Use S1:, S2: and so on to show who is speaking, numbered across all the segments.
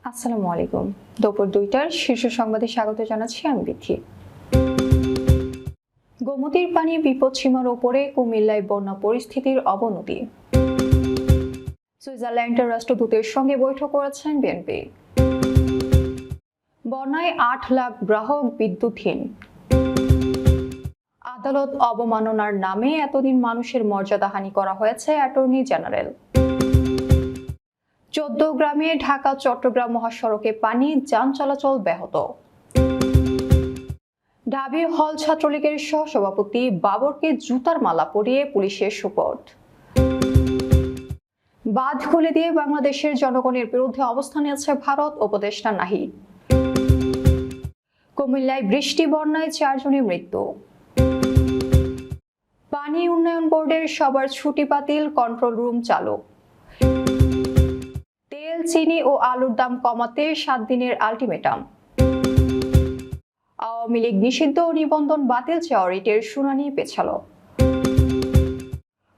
S1: আসসালামু আলাইকুম। দুপুর ২টার শীর্ষ সংবাদে স্বাগত জানাচ্ছি আমি বিথি। গোমতীর পানি বিপদসীমার ওপরে, কুমিল্লায় বন্যা পরিস্থিতির অবনতি। সুইজারল্যান্ডের রাষ্ট্রদূতের সঙ্গে বৈঠক করেছেন বিএনপি। বন্যায় ৮ লাখ গ্রাহক বিদ্যুৎহীন। আদালত অবমাননার নামে এতদিন মানুষের মর্যাদাহানি করা হয়েছে অ্যাটর্নি জেনারেল। ১৪ গ্রামে ঢাকা চট্টগ্রাম মহাসড়কে পানি, যান চলাচল ব্যাহত। ঢাবির হল ছাত্রলীগের সহসভাপতি বাবরকে জুতার মালা পরিয়ে পুলিশের সোপর্দ। বাঁধ খুলে দিয়ে বাংলাদেশের জনগণের বিরুদ্ধে অবস্থান নিয়েছে ভারত, উপদেষ্টা নাহিদ। কুমিল্লায় বৃষ্টি বন্যায় 4 জনের মৃত্যু। পানি উন্নয়ন বোর্ডের সবার ছুটি বাতিল, কন্ট্রোল রুম চালু। তেল, চিনি ও আলুর দাম কমাতে 7 দিনের আলটিমেটাম। আওয়ামী লীগ নিষিদ্ধ নিবন্ধন বাতিল চেয়ে রিটের শুনানি পেছালো।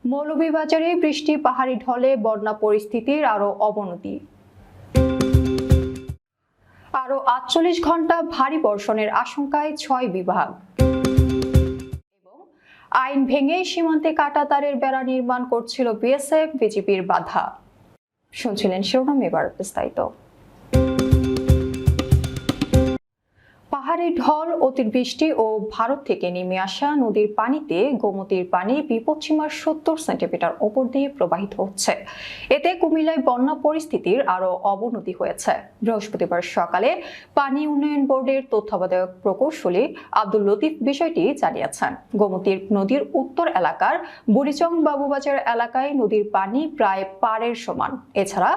S1: মৌলভীবাজারে বৃষ্টি, পাহাড়ি ঢলে বন্যা পরিস্থিতির আরো অবনতি। আরো 48 ঘন্টা ভারী বর্ষণের আশঙ্কায় 6 বিভাগ। এবং আইন ভেঙে সীমান্তে কাঁটাতারের বেড়া নির্মাণ করছিল বিএসএফ, বিজেপির বাধা। শুনছিলেন শিরোনাম, এবার বিস্তারিত। পাহাড়ি ঢল, অতিবৃষ্টি ও ভারত থেকে নেমে আসা নদীর পানিতে গোমতীর পানি বিপদসীমার 70 সেন্টিমিটার ওপর দিয়ে প্রবাহিত হচ্ছে। এতে কুমিল্লায় বন্যা পরিস্থিতির আরো অবনতি হয়েছে। বৃহস্পতিবার সকালে পানি উন্নয়ন বোর্ডের তত্ত্বাবধায়ক প্রকৌশলী আব্দুল লতিফ বিষয়টি জানিয়েছেন। গোমতীর নদীর উত্তর এলাকার বুড়িচং বাবুবাজার এলাকায় নদীর পানি প্রায় পাড়ের সমান। এছাড়া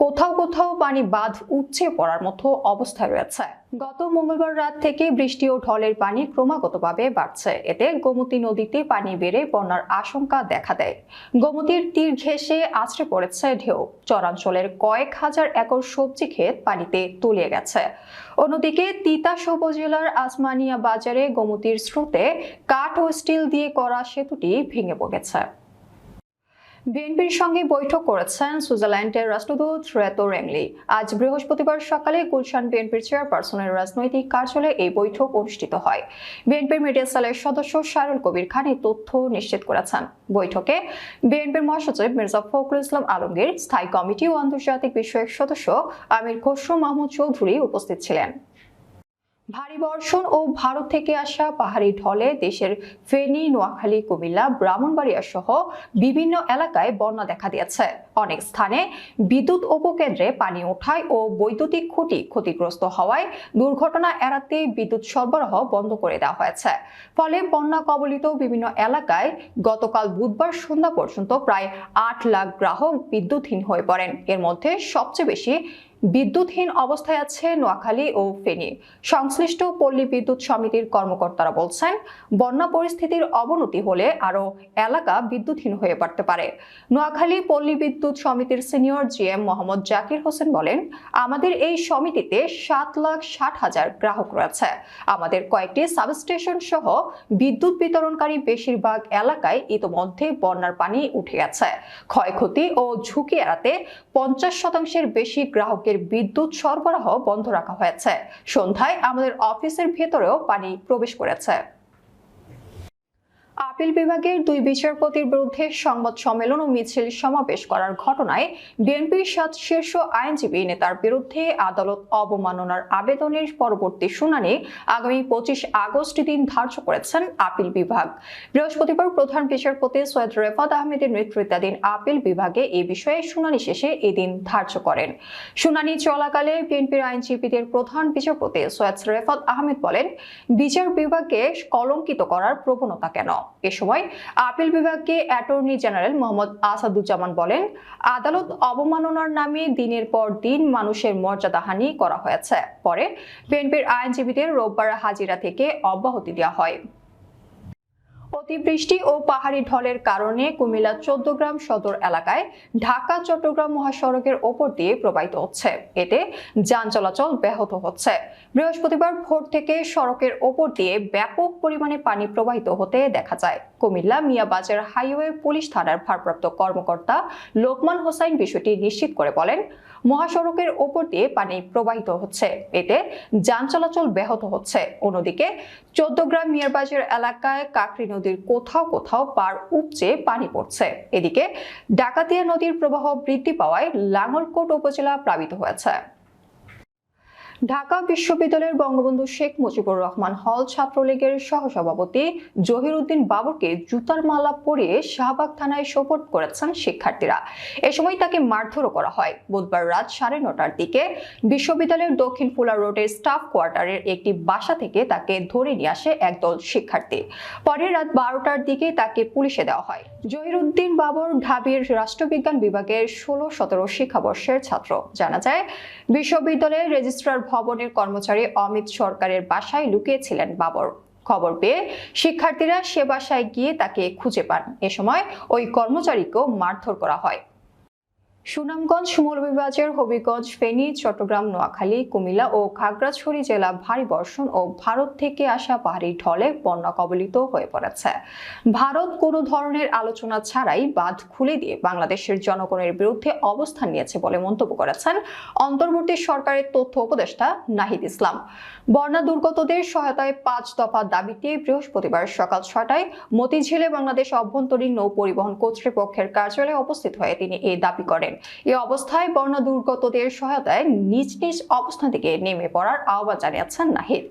S1: কোথাও কোথাও পানি বাঁধ উপচে পড়ার মতো অবস্থায় রয়েছে। গত মঙ্গলবার রাত থেকে বৃষ্টি ও ঢলের পানি ক্রমাগতভাবে বাড়ছে। এতে গোমতী নদীতে পানি বেড়ে বন্যার আশঙ্কা দেখা দেয়। গোমতীর তীর ঘেঁষে আছড়ে পড়েছে ঢেউ। চরাঞ্চলের কয়েক হাজার একর সবজি ক্ষেত পানিতে তলিয়ে গেছে। অন্যদিকে তিতাস উপজেলার আসমানিয়া বাজারে গোমতীর স্রোতে কাঠ ও স্টিল দিয়ে করা সেতুটি ভেঙে পড়েছে। বিএনপির সঙ্গে বৈঠক করেছেন সুইজারল্যান্ডের রাষ্ট্রদূত রেতো রেংলি। আজ বৃহস্পতিবার সকালে গুলশান বিএনপির চেয়ারপারসনের রাজনৈতিক কার্যালয়ে এই বৈঠক অনুষ্ঠিত হয়। বিএনপির মিডিয়া সেলের সদস্য শায়রুল কবির খান এই তথ্য নিশ্চিত করেছেন। বৈঠকে বিএনপির মহাসচিব মির্জা ফখরুল ইসলাম আলমগীর, স্থায়ী কমিটি ও আন্তর্জাতিক বিষয়ক সদস্য আমির খসরু মাহমুদ চৌধুরী উপস্থিত ছিলেন। ভারী বর্ষণ ও ভারত থেকে আসা পাহাড়ি ঢলে দেশের ফেনী, নোয়াখালী, কুমিল্লা, ব্রাহ্মণবাড়িয়া সহ বিভিন্ন এলাকায় বন্যা দেখা দিয়েছে। অনেক স্থানে বিদ্যুৎ উপকেন্দ্রে পানি ওঠায় ও বৈদ্যুতিক খুঁটি ক্ষতিগ্রস্ত হওয়ায় দুর্ঘটনা এড়াতে বিদ্যুৎ সরবরাহ বন্ধ করে দেওয়া হয়েছে। ফলে বন্যা কবলিত বিভিন্ন এলাকায় গতকাল বুধবার সন্ধ্যা পর্যন্ত প্রায় 8 লাখ গ্রাহক বিদ্যুৎহীন হয়ে পড়েন। এর মধ্যে সবচেয়ে বেশি বিদ্যুৎহীন অবস্থায় আছে নোয়াখালী ও ফেনী। সংশ্লিষ্ট পল্লী বিদ্যুৎ সমিতির কর্মকর্তারা বলছেন, বন্যা পরিস্থিতির অবনতি হলে আরো এলাকা বিদ্যুৎহীন হয়ে পড়তে পারে। নোয়াখালী পল্লী বিদ্যুৎ সমিতির সিনিয়র জিএম মোহাম্মদ জাকির হোসেন বলেন, আমাদের এই সমিতিতে 7,60,000 গ্রাহক রয়েছে। আমাদের কয়েকটি সাবস্টেশন সহ বিদ্যুৎ বিতরণকারী বেশিরভাগ এলাকায় ইতোমধ্যে বন্যার পানি উঠে গেছে। ক্ষয়ক্ষতি ও ঝুঁকি এড়াতে 50% বেশি গ্রাহকের বিদ্যুৎ সরবরাহ বন্ধ রাখা হয়েছে। সন্ধ্যায় আমাদের অফিসের ভেতরেও পানি প্রবেশ করেছে। আপিল বিভাগের 2 বিচারপতির বিরুদ্ধে সংবাদ সম্মেলন ও মিছিল সমাবেশ করার ঘটনায় বিএনপির 7 শীর্ষ আইনজীবী নেতার বিরুদ্ধে আদালত অবমাননার আবেদনের পরবর্তী শুনানি আগামী 25 আগস্ট দিন ধার্য করেছেন আপিল বিভাগ। বৃহস্পতিবার প্রধান বিচারপতি সৈয়দ রেফাত আহমেদের নেতৃত্বাধীন আপিল বিভাগে এই বিষয়ে শুনানি শেষে এই দিন ধার্য করেন। শুনানি চলাকালে বিএনপির আইনজীবীদের প্রধান বিচারপতি সৈয়দ রেফাত আহমেদ বলেন, বিচার বিভাগকে কলঙ্কিত করার প্রবণতা কেন? এ সময় আপিল বিভাগকে অ্যাটর্নি জেনারেল মোহাম্মদ আসাদুজ্জামান বলেন, আদালত অবমাননার নামে দিনের পর দিন মানুষের মর্যাদাহানি করা হয়েছে। পরে বিএনপির আইনজীবীদের রোববার হাজিরা থেকে অব্যাহতি দেওয়া হয়। অতিবৃষ্টি ও পাহাড়ি ঢলের কারণে কুমিল্লা ১৪গ্রাম সদর এলাকায় ঢাকা চট্টগ্রাম মহাসড়কের ওপর দিয়ে প্রবাহিত হচ্ছে। এতে যান চলাচল ব্যাহত হচ্ছে। বৃহস্পতিবার ভোর থেকে সড়কের ওপর দিয়ে ব্যাপক পরিমাণে পানি প্রবাহিত হতে দেখা যায়। কুমিল্লা মিয়াবাজার হাইওয়ে পুলিশ থানার ভারপ্রাপ্ত কর্মকর্তা লোকমান হোসাইন বিষয়টি নিশ্চিত করে বলেন, মহাসড়কের ওপর দিয়ে পানি প্রবাহিত হচ্ছে, এতে যান চলাচল ব্যাহত হচ্ছে। অন্যদিকে ১৪গ্রাম মিয়াবাজার এলাকায় কাকরি নদীর কোথাও কোথাও পার উপচে পানি পড়ছে। এদিকে ডাকাতিয়া নদীর প্রবাহ বৃদ্ধি পাওয়ায় লাঙ্গলকোট উপজেলা প্লাবিত হয়েছে। ঢাকা বিশ্ববিদ্যালয়ের বঙ্গবন্ধু শেখ মুজিবুর রহমান হল ছাত্রলীগের সহসভাপতি জহির উদ্দিন বাবরকে জুতার মালা পরিয়ে শাহবাগ থানায় সোপর্দ করেছেন শিক্ষার্থীরা। এ সময় তাকে মারধরও করা হয়। বুধবার রাত 9:30টার দিকে বিশ্ববিদ্যালয়ের দক্ষিণ ফুলা রোডের স্টাফ কোয়ার্টারের একটি বাসা থেকে তাকে ধরে নিয়ে আসে একদল শিক্ষার্থী। পরে রাত 12টার দিকে তাকে পুলিশে দেওয়া হয়। জহির উদ্দিন বাবর ঢাবির রাষ্ট্রবিজ্ঞান বিভাগের 16-17 শিক্ষাবর্ষের ছাত্র। জানা যায়, বিশ্ববিদ্যালয়ের রেজিস্ট্রার ভবনের কর্মচারী অমিত সরকারের বাসায় লুকিয়েছিলেন বাবর। খবর পেয়ে শিক্ষার্থীরা সে বাসায় গিয়ে তাকে খুঁজে পান। এ সময় ওই কর্মচারীকেও মারধর করা হয়। সুনামগঞ্জ, মৌলভীবাজার, হবিগঞ্জ, ফেনী, চট্টগ্রাম, নোয়াখালী, কুমিল্লা ও খাগড়াছড়ি জেলা ভারী বর্ষণ ও ভারত থেকে আসা পাহাড়ি ঢলে বন্যা কবলিত হয়ে পড়েছে। ভারত কোনো ধরনের আলোচনা ছাড়াই বাঁধ খুলে দিয়ে বাংলাদেশের জনগণের বিরুদ্ধে অবস্থান নিয়েছে বলে মন্তব্য করেছেন অন্তর্বর্তী সরকারের তথ্য উপদেষ্টা নাহিদ ইসলাম। বন্যা দুর্গতদের সহায়তায় 5 দফা দাবিতে বৃহস্পতিবার সকাল 6টায় মতিঝিলে বাংলাদেশ অভ্যন্তরীণ নৌ পরিবহন কর্তৃপক্ষের কার্যালয়ে উপস্থিত হয়ে তিনি এই দাবি করেন। এই অবস্থায় বন্যা দুর্গতদের সহায়তায় নিজ নিজ অবস্থান থেকে নেমে পড়ার আহ্বান জানিয়েছেন নাহিদ।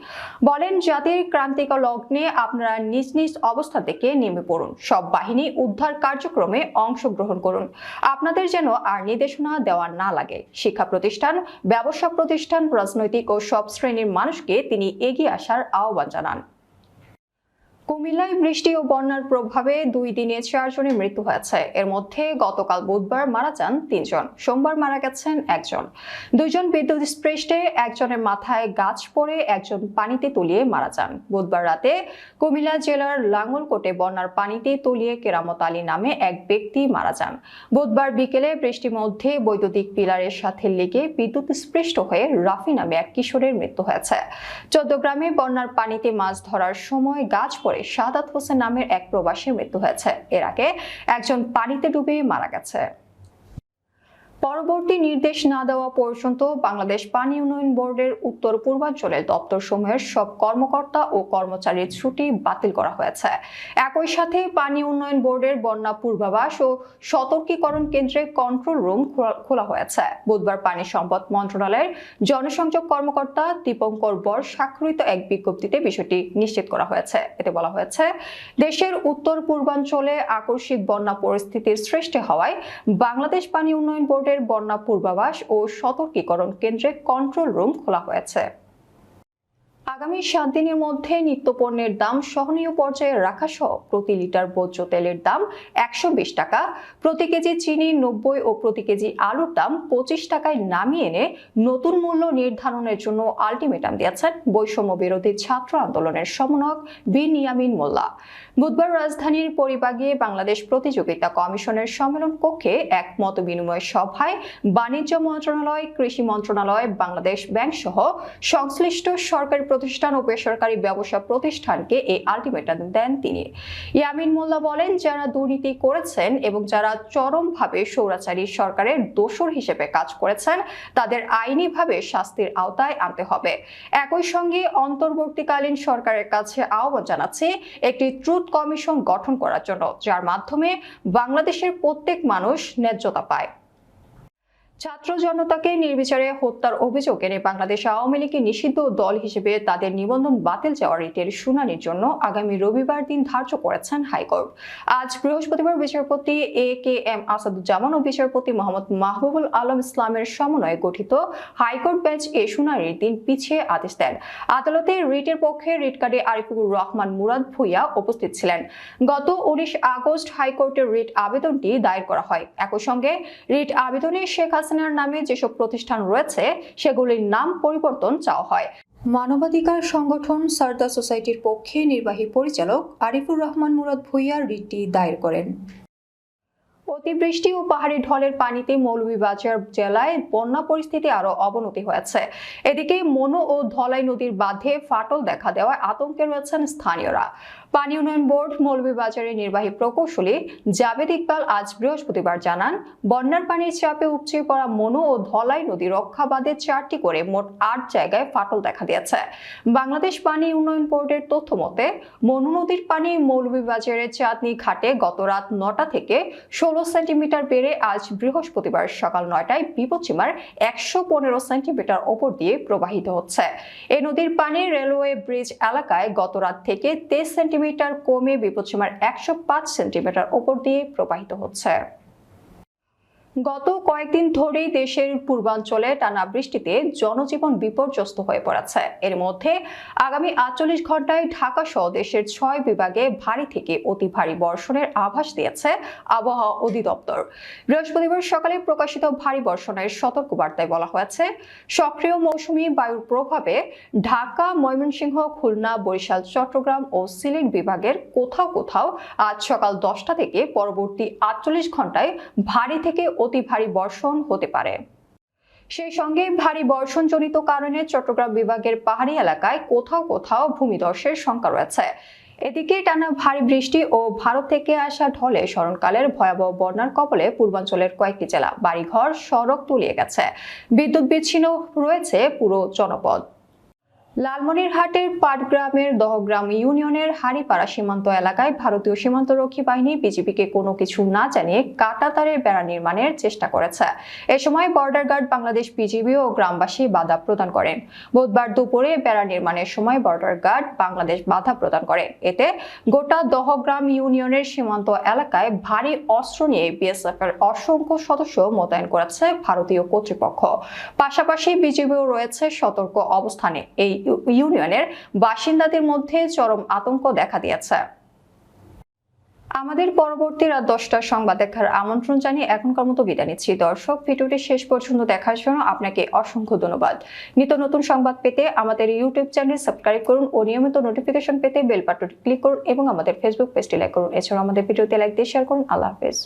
S1: বলেন, জাতির ক্রান্তিকার লগ্নে আপনারা নিজ নিজ অবস্থান থেকে নেমে পড়ুন, সব বাহিনী উদ্ধার কার্যক্রমে অংশগ্রহণ করুন। আপনাদের যেন আর নির্দেশনা দেওয়া না লাগে। শিক্ষা প্রতিষ্ঠান, ব্যবসা প্রতিষ্ঠান, রাজনৈতিক ও সব শ্রেণীর মানুষকে তিনি এগিয়ে আসার আহ্বান জানান। কুমিল্লায় বৃষ্টি ও বন্যার প্রভাবে 2 দিনে 4 জনের মৃত্যু হয়েছে। এর মধ্যে গতকাল বুধবার মারা যান 3 জন, সোমবার মারা গেছেন 1 জন। 2 জন বিদ্যুৎ স্পৃষ্টে, একজনের মাথায় গাছ পড়ে, একজন পানিতে তলিয়ে মারা যান। বুধবার রাতে কুমিল্লা জেলার লাঙ্গলকোটে বন্যার পানিতে তলিয়ে কেরামত আলী নামে এক ব্যক্তি মারা যান। বুধবার বিকেলে বৃষ্টির মধ্যে বৈদ্যুতিক পিলারের সাথে লেগে বিদ্যুৎ স্পৃষ্ট হয়ে রাফি নামে এক কিশোরের মৃত্যু হয়েছে। 14 গ্রামে বন্যার পানিতে মাছ ধরার সময় গাছ পড়ে সাদাত হোসেন নামের এক প্রবাসীর মৃত্যু হয়েছে। এর আগে একজন পানিতে ডুবে মারা গেছে। পরবর্তী নির্দেশ না দেওয়া পর্যন্ত বাংলাদেশ পানি উন্নয়ন বোর্ডের উত্তর পূর্বাঞ্চলের দপ্তরসমূহের সব কর্মকর্তা ও কর্মচারীর ছুটি বাতিল করা হয়েছে। একই সাথে পানি উন্নয়ন বোর্ডের বন্যা পূর্বাভাস ও সতর্কীকরণ কেন্দ্রে কন্ট্রোল রুম খোলা হয়েছে। বুধবার পানি সম্পদ মন্ত্রণালয়ের জনসংযোগ কর্মকর্তা দীপঙ্কর বর স্বাক্ষরিত এক বিজ্ঞপ্তিতে বিষয়টি নিশ্চিত করা হয়েছে। এতে বলা হয়েছে, দেশের উত্তর পূর্বাঞ্চলে আকস্মিক বন্যা পরিস্থিতির সৃষ্টি হওয়ায় বাংলাদেশ পানি উন্নয়ন বোর্ডের বন্যা পূর্বাভাস ও সতর্কীকরণ কেন্দ্রে কন্ট্রোল রুম খোলা হয়েছে। আগামী 7 দিনের মধ্যে নিত্যপণ্যের দাম সহনীয় পর্যায়ে রাখা সহ প্রতি লিটার ভোজ্য তেলের দাম 120 টাকা, প্রতি কেজি চিনি 90 ও প্রতি কেজি আলুর দাম 25 টাকায় নামিয়ে এনে নতুন মূল্য নির্ধারণের জন্য আলটিমেটাম দিয়েছেন বৈষম্য বিরোধী ছাত্র আন্দোলনের সমন্বয়ক বিন ইয়ামিন মোল্লা। বুধবার রাজধানীর পরিবাগে বাংলাদেশ প্রতিযোগিতা কমিশনের সম্মেলন কক্ষে এক মত বিনিময় সভায় বাণিজ্য মন্ত্রণালয়, কৃষি মন্ত্রণালয়, বাংলাদেশ ব্যাংক সহ সংশ্লিষ্ট সরকারি প্রতিষ্ঠান ও বেসরকারি ব্যবসা প্রতিষ্ঠানকে এই আলটিমেটাম দেন তিনি। ইয়ামিন মোল্লা বলেন, যারা দুর্নীতি করেছেন এবং যারা চরমভাবে স্বৈরাচারী সরকারের দোসর হিসেবে কাজ করেছেন তাদের আইনিভাবে শাস্তির আওতায় আনতে হবে। একই সঙ্গে অন্তর্বর্তীকালীন সরকারের কাছে আহ্বান জানাচ্ছে একটি ট্রুথ কমিশন গঠন করার জন্য, যার মাধ্যমে বাংলাদেশের প্রত্যেক মানুষ ন্যায্যতা পায়। ছাত্র জনতাকে নির্বিচারে হত্যার অভিযোগ এনে বাংলাদেশ আওয়ামী লীগের নিষিদ্ধ দল হিসেবে তাদের নিবন্ধন বাতিল চাওয়া রিটের শুনানির জন্য আগামী রবিবার দিন ধার্য করেছেন হাইকোর্ট। আজ বৃহস্পতিবার বিচারপতি AKM আসাদুজ্জামান ও বিচারপতি মোহাম্মদ মাহবুবুল আলম ইসলামের সমন্বয়ে গঠিত হাইকোর্ট বেঞ্চ এই শুনানির দিন পিছিয়ে আদেশ দেন। আদালতে রিটের পক্ষে রিটকারী আরিফুর রহমান মুরাদ ভূঁইয়া উপস্থিত ছিলেন। গত 19 আগস্ট হাইকোর্টের রিট আবেদনটি দায়ের করা হয়। একই সঙ্গে রিট আবেদনে শেখ হাসিনার নামে যেসব প্রতিষ্ঠান রয়েছে সেগুলির নাম পরিবর্তন চাওয়া হয়। মানবাধিকার সংগঠন সারদা সোসাইটির পক্ষে নির্বাহী পরিচালক আরিফুর রহমান মুরাদ ভূঁইয়া রিটটি দায়ের করেন। অতিবৃষ্টি ও পাহাড়ি ঢলের পানিতে মৌলভীবাজার জেলায় বন্যা পরিস্থিতি আরো অবনতি হয়েছে। এদিকে মনু ও ধলাই নদীর বাঁধে ফাটল দেখা দেওয়ায় আতঙ্কে রয়েছেন স্থানীয়রা। পানি উন্নয়ন বোর্ড মৌলভীবাজারের নির্বাহী প্রকৌশলী জাবেদ ইকবাল আজ বৃহস্পতিবার জানান, বন্যার পানির চাপে উপচে পড়া মনু ও ধলাই নদী রক্ষা বাঁধে 4টি করে মোট 8 জায়গায় ফাটল দেখা দিয়েছে। বাংলাদেশ পানি উন্নয়ন বোর্ডের তথ্য মতে মনু নদীর পানি মৌলভীবাজারের চাঁদনী ঘাটে গত রাত 9টা থেকে 16 সেন্টিমিটার বেড়ে আজ বৃহস্পতিবার সকাল 9টায় বিপদসীমার 115 সেন্টিমিটার ওপর দিয়ে প্রবাহিত হচ্ছে। এই নদীর পানি রেলওয়ে ব্রিজ এলাকায় গত রাত থেকে 23 সেন্টিমিটার কমে বিপদসীমার 105 সেন্টিমিটার ওপর দিয়ে প্রবাহিত হচ্ছে। গত কয়েকদিন ধরেই দেশের পূর্বাঞ্চলে টানা বৃষ্টিতে জনজীবন বিপর্যস্ত হয়ে পড়েছে। এর মধ্যে আগামী 48 ঘন্টায় ঢাকা সহ দেশের 6 বিভাগে ভারী থেকে অতি ভারী বর্ষণের আভাস দিয়েছে আবহাওয়া অধিদপ্তর। বৃহস্পতিবার সকালে প্রকাশিত ভারী বর্ষণের সতর্কবার্তায় বলা হয়েছে, সক্রিয় মৌসুমী বায়ুর প্রভাবে ঢাকা, ময়মনসিংহ, খুলনা, বরিশাল, চট্টগ্রাম ও সিলেট বিভাগের কোথাও কোথাও আজ সকাল 10টা থেকে পরবর্তী 48 ঘন্টায় ভারী থেকে অতি ভারী বর্ষণ হতে পারে। সেই সঙ্গে ভারী বর্ষণজনিত কারণে চট্টগ্রাম বিভাগের পাহাড়ি এলাকায় কোথাও কোথাও ভূমিধসের শঙ্কা রয়েছে। এদিকে টানা ভারী বৃষ্টি ও ভারত থেকে আসা ঢলে স্মরণকালের ভয়াবহ বন্যার কবলে পূর্বাঞ্চলের কয়েকটি জেলা, বাড়িঘর, সড়ক তলিয়ে গেছে। বিদ্যুৎ বিচ্ছিন্ন রয়েছে পুরো জনপদ। লালমনিরহাটের পাটগ্রামের দহগ্রাম ইউনিয়নের হাড়িপাড়া সীমান্ত এলাকায় ভারতীয় সীমান্তরক্ষী বাহিনী বিজিবিকে কোনো কিছু না জানিয়ে কাঁটাতারের বেড়া নির্মাণের চেষ্টা করেছে। এ সময় বর্ডার গার্ড বাংলাদেশ বিজিবি ও গ্রামবাসী বাধা প্রদান করেন। বুধবার দুপুরে বেড়া নির্মাণের সময় বর্ডার গার্ড বাংলাদেশ বাধা প্রদান করে। এতে গোটা দহগ্রাম ইউনিয়নের সীমান্ত এলাকায় ভারী অস্ত্র নিয়ে বিএসএফ এর অসংখ্য সদস্য মোতায়েন করেছে ভারতীয় কর্তৃপক্ষ। পাশাপাশি বিজিবিও রয়েছে সতর্ক অবস্থানে। এই ইউনিয়নের বাসিন্দাদের মধ্যে চরম আতঙ্ক দেখা দিয়েছে। আমাদের পরবর্তী রাত 10টার সংবাদ দেখার আমন্ত্রণ জানিয়ে এখনকার মতো বিদায় নিচ্ছি। দর্শক, ভিডিওটি শেষ পর্যন্ত দেখার জন্য আপনাকে অসংখ্য ধন্যবাদ। নিত্য নতুন সংবাদ পেতে আমাদের ইউটিউব চ্যানেল সাবস্ক্রাইব করুন ও নিয়মিত নোটিফিকেশন পেতে বেল বাটনটি ক্লিক করুন এবং আমাদের ফেসবুক পেজটি লাইক করুন। এছাড়াও আমাদের ভিডিওতে লাইক দিয়ে শেয়ার করুন। আল্লাহ হাফেজ।